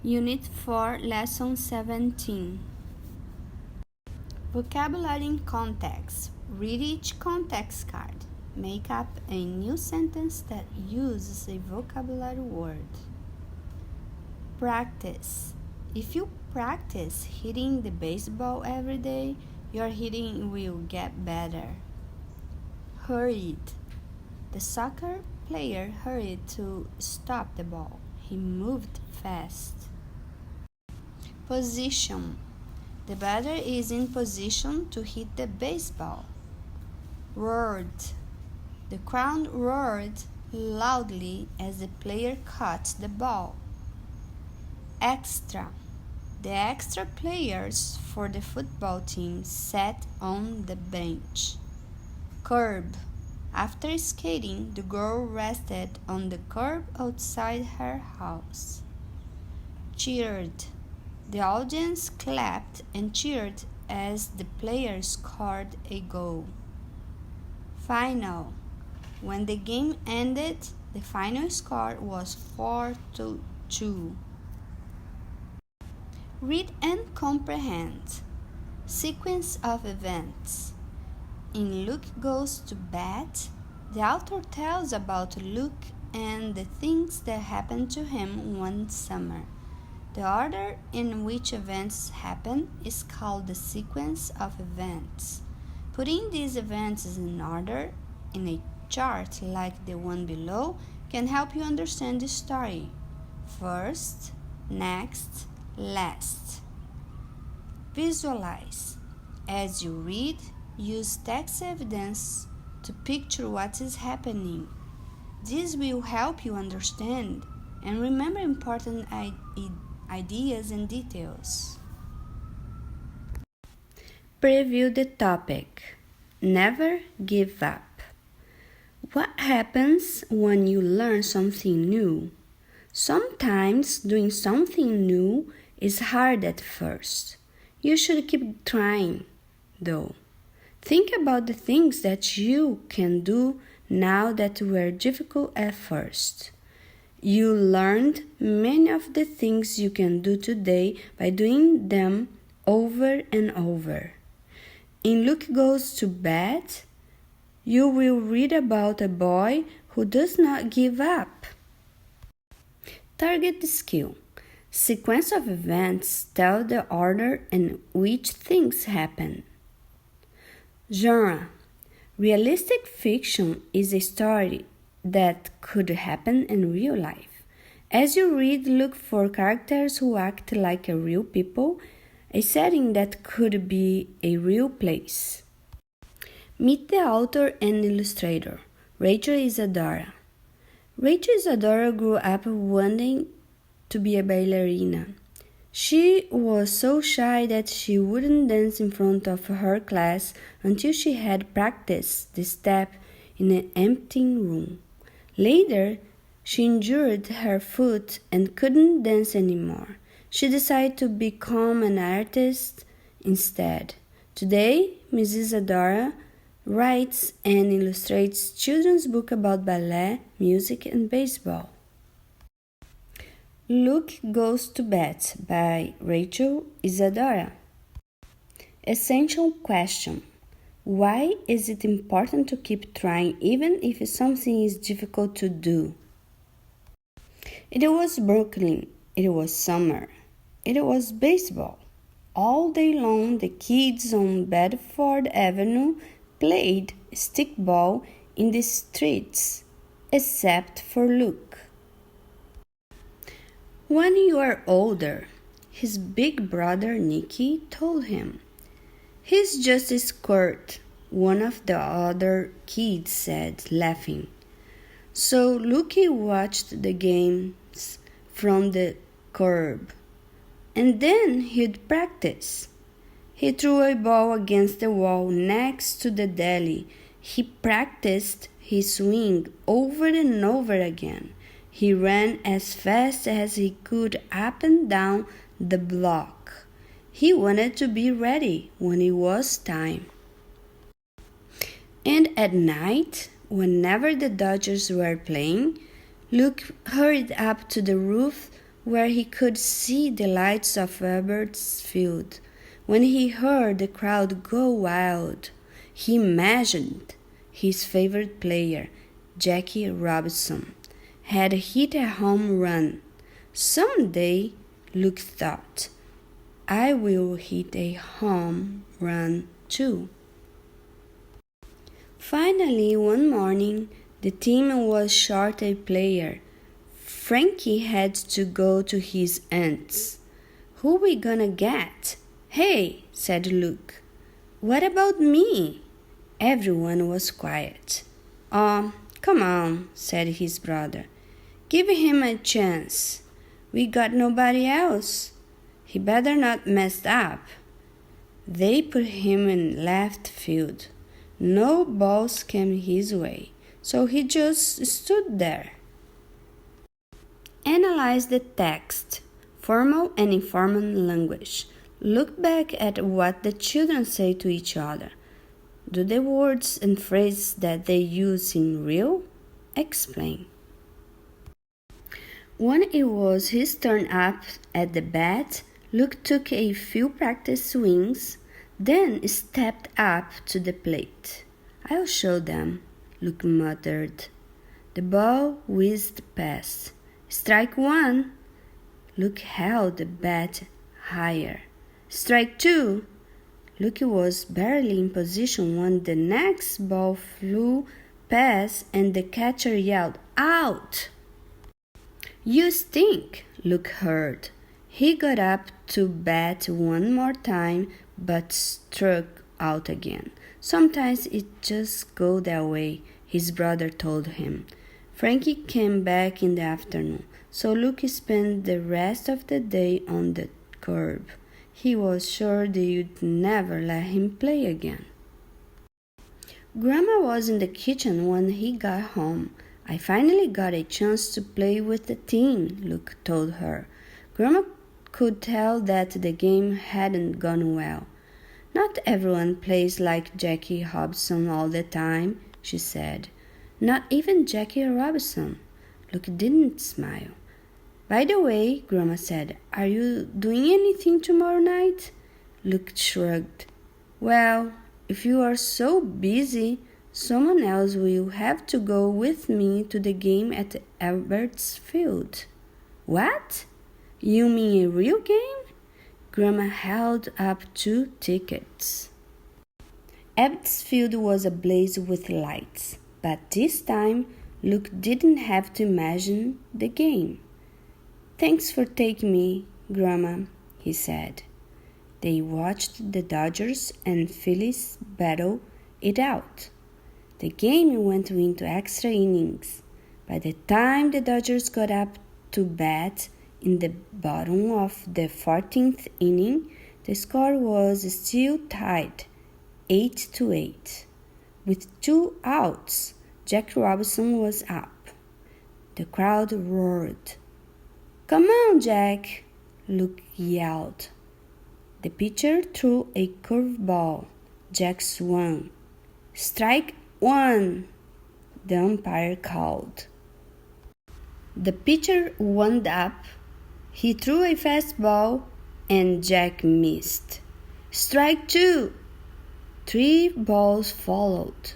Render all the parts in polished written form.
Unit 4, Lesson 17. Vocabulary in context. Read each context card. Make up a new sentence that uses a vocabulary word. Practice. If you practice hitting the baseball every day, your hitting will get better. Hurried. The soccer player hurried to stop the ball. He moved fast. Position. The batter is in position to hit the baseball. Roared. The crowd roared loudly as the player caught the ball. Extra. The extra players for the football team sat on the bench. Curb. After skating, the girl rested on the curb outside her house. Cheered. The audience clapped and cheered as the player scored a goal. Final. When the game ended, the final score was 4-2. Read and comprehend. Sequence of events. In Luke Goes to Bat, the author tells about Luke and the things that happened to him one summer. The order in which events happen is called the sequence of events. Putting these events in order in a chart like the one below can help you understand the story. First, next, last. Visualize. As you read, use text evidence to picture what is happening. This will help you understand and remember important ideas and details. Preview the topic. Never give up. What happens when you learn something new? Sometimes doing something new is hard at first. You should keep trying, though. Think about the things that you can do now that were difficult at first. You learned many of the things you can do today by doing them over and over. In Luke Goes to Bat, you will read about a boy who does not give up. Target the skill. Sequence of events tell the order in which things happen. Genre. Realistic fiction is a story that could happen in real life. As you read, look for characters who act like real people, a setting that could be a real place. Meet the author and illustrator, Rachel Isadora. Rachel Isadora grew up wanting to be a ballerina. She was so shy that she wouldn't dance in front of her class until she had practiced the step in an empty room. Later, she injured her foot and couldn't dance anymore. She decided to become an artist instead. Today, Mrs. Isadora writes and illustrates children's books about ballet, music, and baseball. Luke Goes to Bat by Rachel Isadora. Essential question. Why is it important to keep trying even if something is difficult to do? It was Brooklyn. It was summer. It was baseball. All day long, the kids on Bedford Avenue played stickball in the streets, except for Luke. When you are older, his big brother Nicky told him. He's just a squirt, one of the other kids said, laughing. So Luke watched the games from the curb, and then he'd practice. He threw a ball against the wall next to the deli. He practiced his swing over and over again. He ran as fast as he could up and down the block. He wanted to be ready when it was time. And at night, whenever the Dodgers were playing, Luke hurried up to the roof where he could see the lights of Ebbets Field. When he heard the crowd go wild, he imagined his favorite player, Jackie Robinson, had hit a home run. Someday, Luke thought, I will hit a home run too. Finally, one morning, the team was short a player. Frankie had to go to his aunt's. Who we gonna get? Hey, said Luke. What about me? Everyone was quiet. Oh, come on, said his brother. Give him a chance. We got nobody else. He better not mess up. They put him in left field. No balls came his way, so he just stood there. Analyze the text, formal and informal language. Look back at what the children say to each other. Do the words and phrases that they use seem real? Explain. When it was his turn up at the bat, Luke took a few practice swings, then stepped up to the plate. I'll show them, Luke muttered. The ball whizzed past. Strike one. Luke held the bat higher. Strike two. Luke was barely in position when the next ball flew past and the catcher yelled, Out! You stink, Luke heard. He got up to bat one more time, but struck out again. Sometimes it just goes that way, his brother told him. Frankie came back in the afternoon, so Luke spent the rest of the day on the curb. He was sure they would never let him play again. Grandma was in the kitchen when he got home. I finally got a chance to play with the team, Luke told her. Grandma could tell that the game hadn't gone well. Not everyone plays like Jackie Robinson all the time, she said. Not even Jackie Robinson. Luke didn't smile. By the way, Grandma said, are you doing anything tomorrow night? Luke shrugged. Well, if you are so busy, someone else will have to go with me to the game at Ebbets Field. What? You mean a real game? Grandma held up 2 tickets. Ebbets Field was ablaze with lights, but this time Luke didn't have to imagine the game. Thanks for taking me, Grandma, he said. They watched the Dodgers and Phillies battle it out. The game went into extra innings. By the time the Dodgers got up to bat in the bottom of the 14th inning, the score was still tied, 8-8. With 2 outs, Jack Robinson was up. The crowd roared. Come on, Jack, Luke yelled. The pitcher threw a curveball. Jack swung. Strike 1, the umpire called. The pitcher wound up. He threw a fastball and Jack missed. Strike 2. 3 balls followed.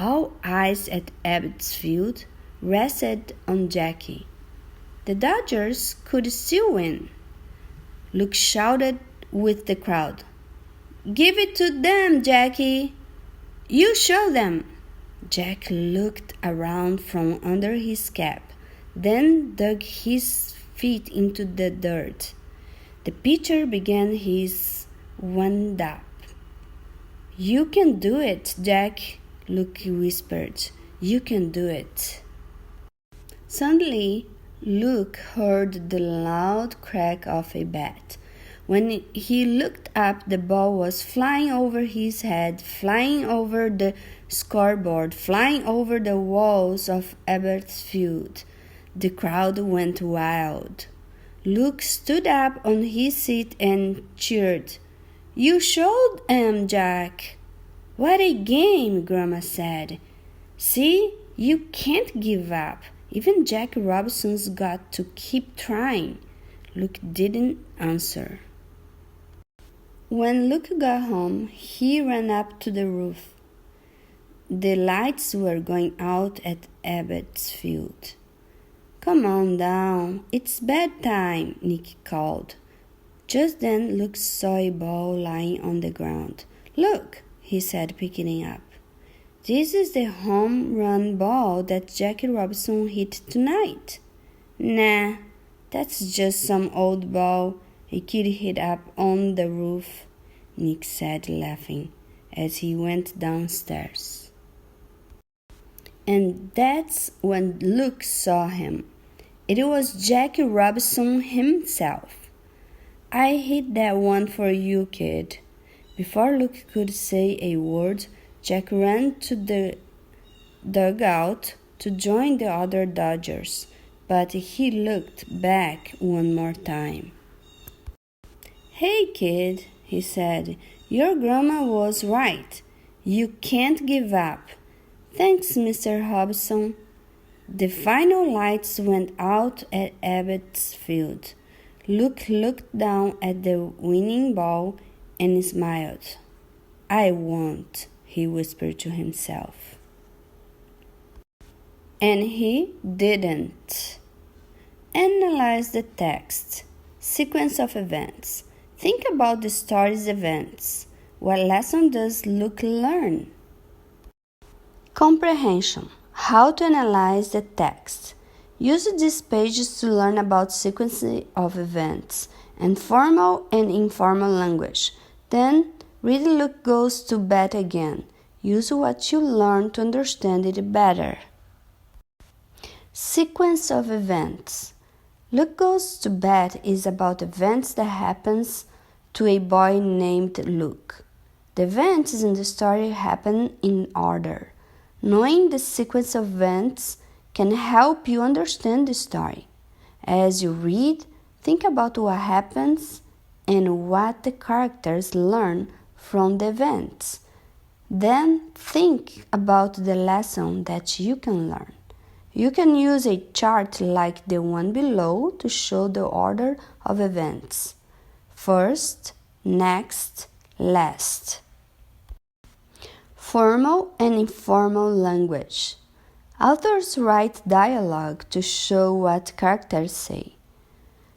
All eyes at Ebbets Field rested on Jackie. The Dodgers could still win. Luke shouted with the crowd. Give it to them, Jackie. You show them. Jack looked around from under his cap, then dug his feet into the dirt. The pitcher began his wind-up. You can do it, Jack, Luke whispered. You can do it. Suddenly, Luke heard the loud crack of a bat. When he looked up, the ball was flying over his head, flying over the scoreboard, flying over the walls of Ebbets Field. The crowd went wild. Luke stood up on his seat and cheered. You showed 'em, Jack. What a game, Grandma said. See, you can't give up. Even Jack Robinson's got to keep trying. Luke didn't answer. When Luke got home, he ran up to the roof. The lights were going out at Abbott's Field. "Come on down, it's bedtime," Nick called. Just then Luke saw a ball lying on the ground. "Look," he said, picking it up. "This is the home run ball that Jackie Robinson hit tonight." "Nah, that's just some old ball a kid hit up on the roof," Nick said, laughing, as he went downstairs. And that's when Luke saw him. It was Jackie Robinson himself. "I hit that one for you, kid." Before Luke could say a word, Jack ran to the dugout to join the other Dodgers, but he looked back one more time. "Hey, kid," he said, "your grandma was right. You can't give up." "Thanks, Mr. Hobson." The final lights went out at Abbott's Field. Luke looked down at the winning ball and smiled. "I won't," he whispered to himself. And he didn't. Analyze the text. Sequence of events. Think about the story's events. What lesson does Luke learn? Comprehension. How to analyze the text. Use these pages to learn about sequence of events and formal and informal language. Then, read Luke Goes to Bed again. Use what you learned to understand it better. Sequence of events. Luke Goes to Bed is about events that happens to a boy named Luke. The events in the story happen in order. Knowing the sequence of events can help you understand the story. As you read, think about what happens and what the characters learn from the events. Then think about the lesson that you can learn. You can use a chart like the one below to show the order of events. First, next, last. Formal and informal language. Authors write dialogue to show what characters say.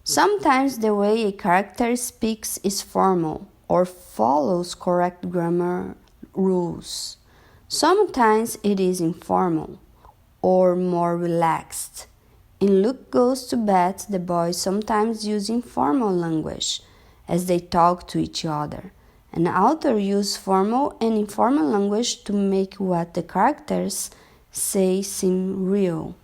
Sometimes the way a character speaks is formal or follows correct grammar rules. Sometimes it is informal or more relaxed. In Luke Goes to Bed, the boys sometimes use informal language as they talk to each other. An author uses formal and informal language to make what the characters say seem real.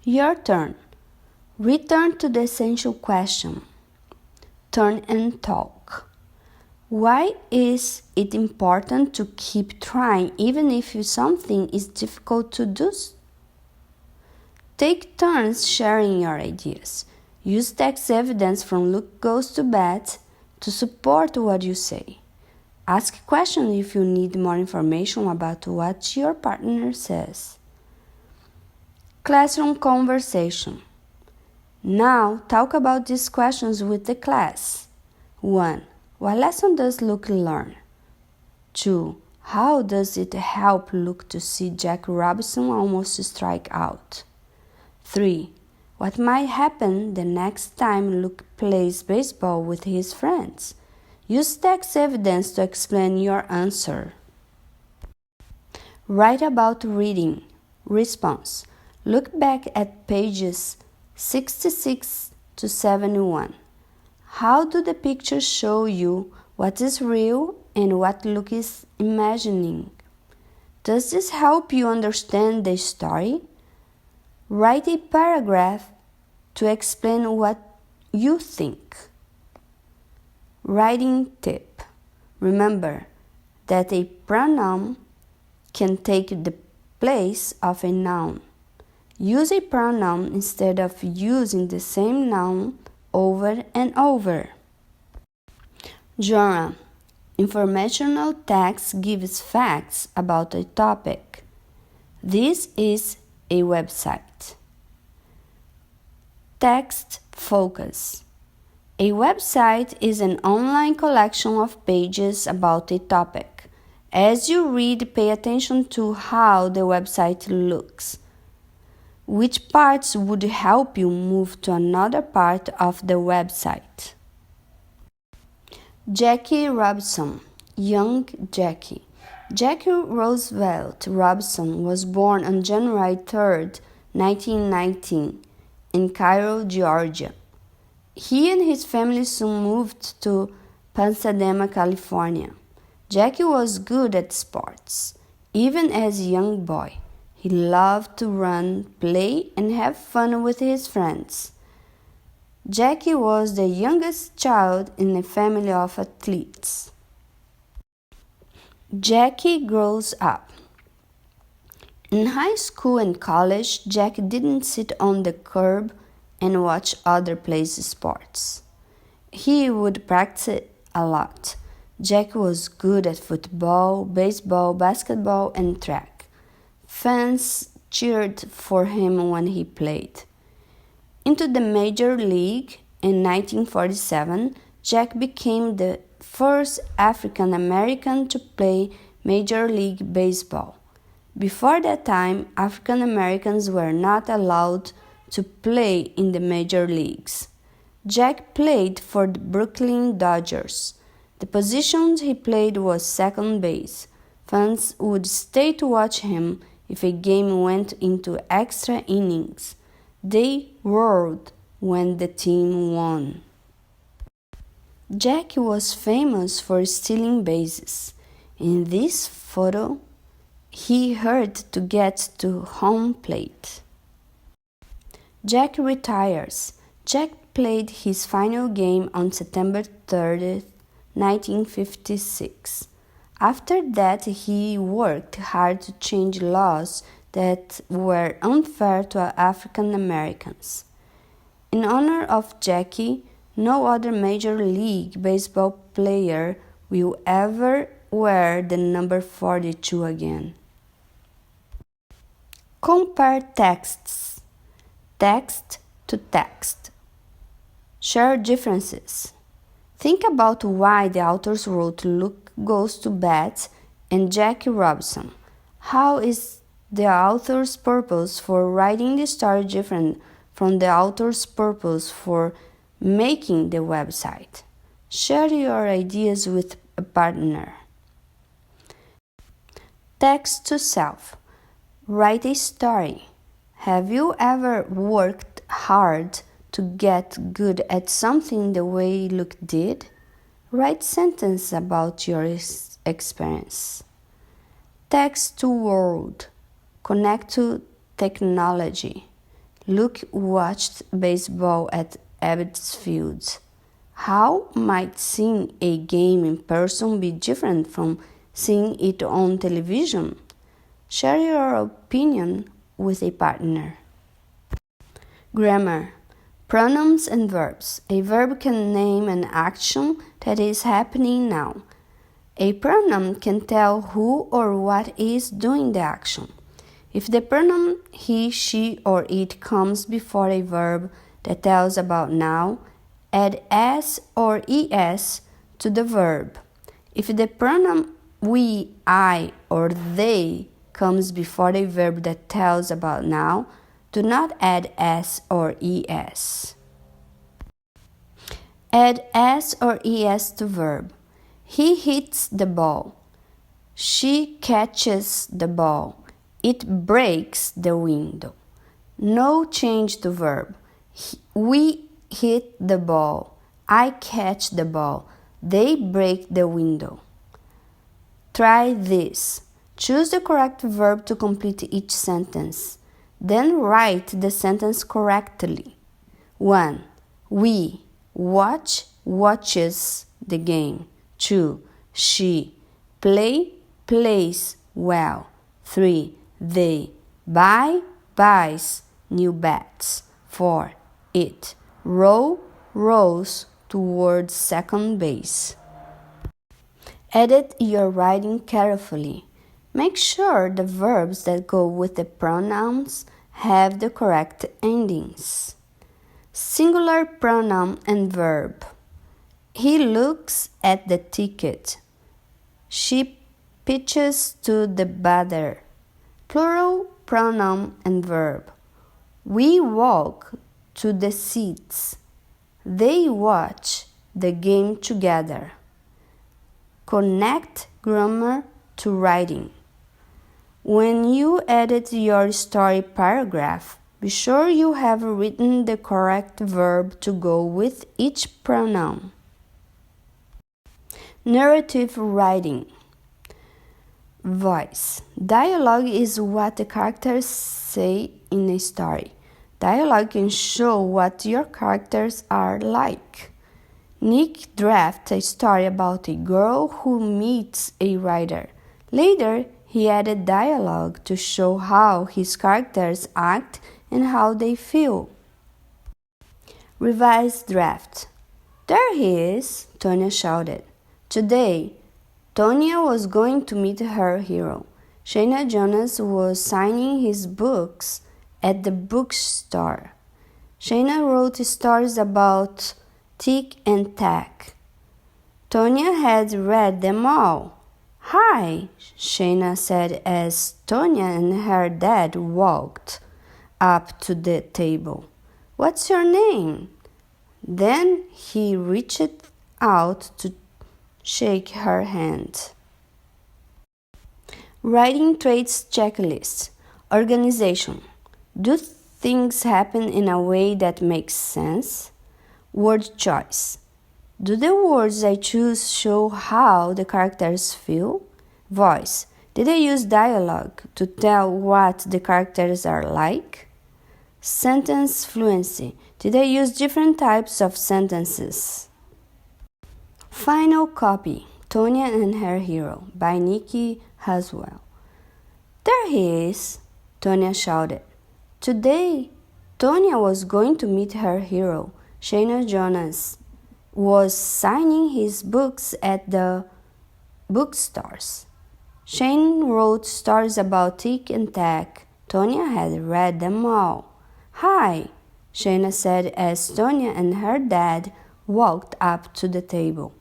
Your turn. Return to the essential question. Turn and talk. Why is it important to keep trying even if something is difficult to do? Take turns sharing your ideas. Use text evidence from Luke Goes to Bed to support what you say. Ask questions if you need more information about what your partner says. Classroom conversation. Now talk about these questions with the class. 1. What lesson does Luke learn? 2. How does it help Luke to see Jack Robinson almost strike out? 3. What might happen the next time Luke plays baseball with his friends? Use text evidence to explain your answer. Write about reading. Response. Look back at pages 66 to 71. How do the pictures show you what is real and what Luke is imagining? Does this help you understand the story? Write a paragraph to explain what you think. Writing tip. Remember that a pronoun can take the place of a noun. Use a pronoun instead of using the same noun over and over. Genre. Informational text gives facts about a topic. This is a website. Text Focus. A website is an online collection of pages about a topic. As you read, pay attention to how the website looks. Which parts would help you move to another part of the website? Jackie Robinson, young Jackie. Jackie Roosevelt Robinson was born on January 3, 1919, in Cairo, Georgia. He and his family soon moved to Pasadena, California. Jackie was good at sports. Even as a young boy, he loved to run, play, and have fun with his friends. Jackie was the youngest child in a family of athletes. Jackie grows up. In high school and college, Jackie didn't sit on the curb and watch other players' sports. He would practice a lot. Jackie was good at football, baseball, basketball, and track. Fans cheered for him when he played. Into the Major League in 1947, Jack became the first African American to play Major League Baseball. Before that time, African Americans were not allowed to play in the major leagues. Jack played for the Brooklyn Dodgers. The position he played was second base. Fans would stay to watch him if a game went into extra innings. They roared when the team won. Jack was famous for stealing bases. In this photo, he hurried to get to home plate. Jack retires. Jack played his final game on September 30, 1956. After that, he worked hard to change laws that were unfair to African Americans. In honor of Jackie, no other Major League Baseball player will ever wear the number 42 again. Compare texts. Text to text. Share differences. Think about why the authors wrote Luke Goes to Bat and Jackie Robinson. How is the author's purpose for writing the story different from the author's purpose for making the website? Share your ideas with a partner. Text to self. Write a story. Have you ever worked hard to get good at something the way Luke did? Write sentence about your experience. Text to world. Connect to technology. Luke watched baseball at Ebbets Field. How might seeing a game in person be different from seeing it on television? Share your opinion with a partner. Grammar. Pronouns and verbs. A verb can name an action that is happening now. A pronoun can tell who or what is doing the action. If the pronoun he, she, or it comes before a verb that tells about now, add s or es to the verb. If the pronoun we, I, or they comes before a verb that tells about now, do not add s or es. Add s or es to verb. He hits the ball. She catches the ball. It breaks the window. No change to verb. We hit the ball. I catch the ball. They break the window. Try this. Choose the correct verb to complete each sentence. Then write the sentence correctly. 1. We watches the game. 2. She plays well. 3. They buys new bats. 4. It rows towards second base. Edit your writing carefully. Make sure the verbs that go with the pronouns have the correct endings. Singular pronoun and verb. He looks at the ticket. She pitches to the batter. Plural pronoun and verb. We walk to the seats. They watch the game together. Connect grammar to writing. When you edit your story paragraph, be sure you have written the correct verb to go with each pronoun. Narrative writing. Voice. Dialogue is what the characters say in a story. Dialogue can show what your characters are like. Nick drafts a story about a girl who meets a writer. Later, he added dialogue to show how his characters act and how they feel. Revised draft. There he is, Tonya shouted. Today, Tonya was going to meet her hero. Shayna Jonas was signing his books at the bookstore. Shayna wrote stories about Tic and Tac. Tonya had read them all. Hi, Shayna said as Tonya and her dad walked up to the table. What's your name? Then he reached out to shake her hand. Writing traits checklist. Organization. Do things happen in a way that makes sense? Word choice. Do the words I choose show how the characters feel? Voice. Did I use dialogue to tell what the characters are like? Sentence fluency. Did I use different types of sentences? Final copy. Tonya and Her Hero by Nikki Haswell. There he is, Tonya shouted. Today, Tonya was going to meet her hero, Shayna Jonas, was signing his books at the bookstores. Shane wrote stories about Tic and Tac. Tonya had read them all. Hi, Shayna said as Tonya and her dad walked up to the table.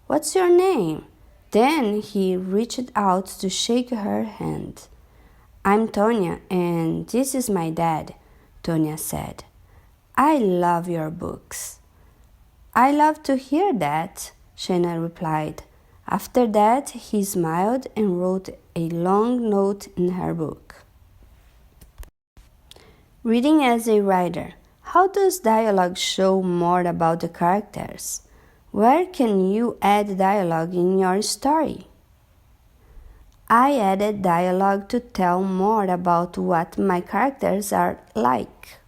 What's your name? Then he reached out to shake her hand. I'm Tonya, and this is my dad, Tonya said. I love your books. I love to hear that, Shayna replied. After that, he smiled and wrote a long note in her book. Reading as a writer. How does dialogue show more about the characters? Where can you add dialogue in your story? I added dialogue to tell more about what my characters are like.